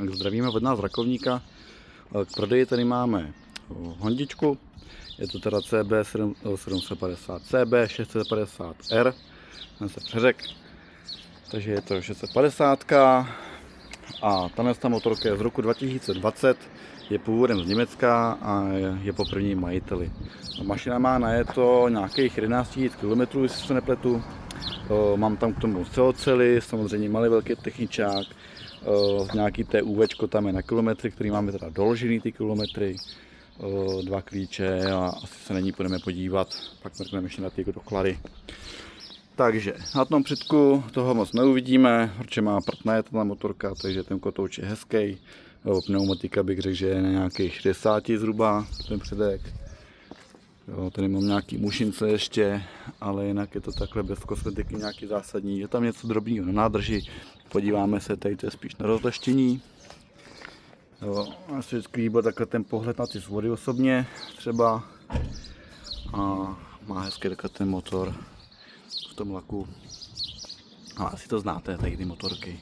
Tak zdravíme od nás Rakovníka. K prodeji tady máme hondičku. Je to teda CB750, CB650R. Ten se přeřek. Takže je to 650. A ta motorka je z roku 2020. Je původem z Německa a je po prvním majiteli. Mašina má najeto nějakých 11 000 km, jestli se nepletu. Mám tam k tomu celocely, samozřejmě malý velký techničák, nějaký TUVčko tam je na kilometry, který máme teda doložený ty kilometry, 2 klíče a asi se na ní půjdeme podívat, pak mrkneme ještě na ty doklady. Takže na tom předku toho moc neuvidíme, protože má prd najetá motorka, takže ten kotouč je hezký. Pneumatika bych řekl, že je na nějakých 60 zhruba ten předek. Jo, tady mám nějaký mušince ještě, ale jinak je to takhle bez kosmetiky nějaký zásadní. Je tam něco drobného na nádrži, podíváme se, tady to je spíš na rozleštění. Asi vždycky líbil takhle ten pohled na ty svody osobně třeba. A má hezký takhle ten motor v tom laku. A asi to znáte, tady ty motorky.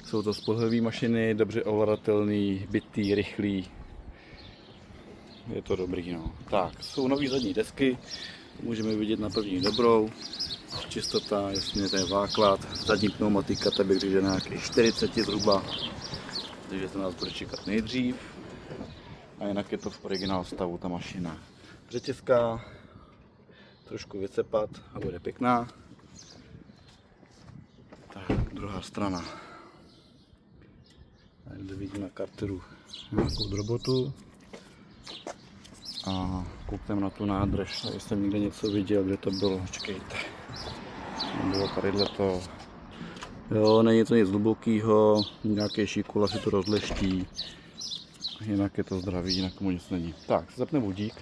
Jsou to spolehlivý mašiny, dobře ovladatelný, bitý, rychlý. Je to dobrý, no. Tak, jsou nový zadní desky, můžeme vidět na první dobrou. Čistota, jasně, to je základ. Zadní pneumatika, tak bych řekl, že na nějakých 40 zhruba. Takže to nás bude čekat nejdřív. A jinak je to v originál stavu ta mašina. Řetězka, trošku vycepat a bude pěkná. Tak, druhá strana. Tady vidíme na karteru nějakou drobotu. A koukneme na tu nádrž, tady jsem někde něco viděl, kde to bylo, počkejte. Bylo tadyhle to. Jo, není to nic hlubokýho, nějaký šikula si to rozleští. Jinak je to zdravý, jinak tomu nic není. Tak, zapne budík.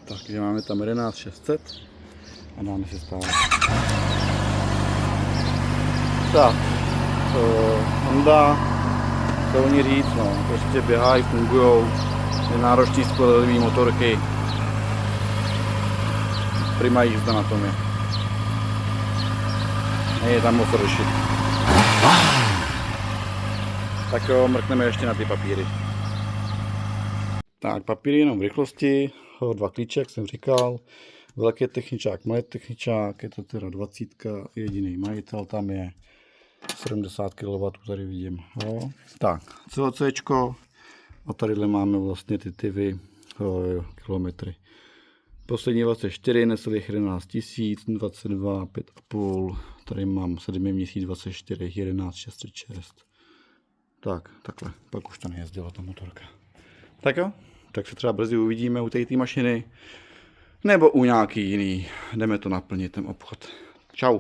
Takže máme tam 11600 a dáme si stále. Tak, Honda, co oni říct, no, prostě běhají, fungujou, je náročný spolehlivý motorky. Prima jízda na tom je. Je tam moc řešit. Tak jo, mrkneme ještě na ty papíry. Tak, papíry jenom v rychlosti, 2 klíče, jak jsem říkal. Velký techničák, malý techničák, je to teda 20, jediný majitel tam je. 70 kW tady vidím. Jo. Tak, COCčko a tadyhle máme vlastně ty tyvy kilometry. Poslední 24, necelých 11 000, 22, 5,5, tady mám 7 měsíc 24, 11, 606. Tak, takhle, pak už to nejezdila ta motorka. Tak jo, tak se třeba brzy uvidíme u té mašiny, nebo u nějaký jiný, jdeme to naplnit ten obchod. Čau.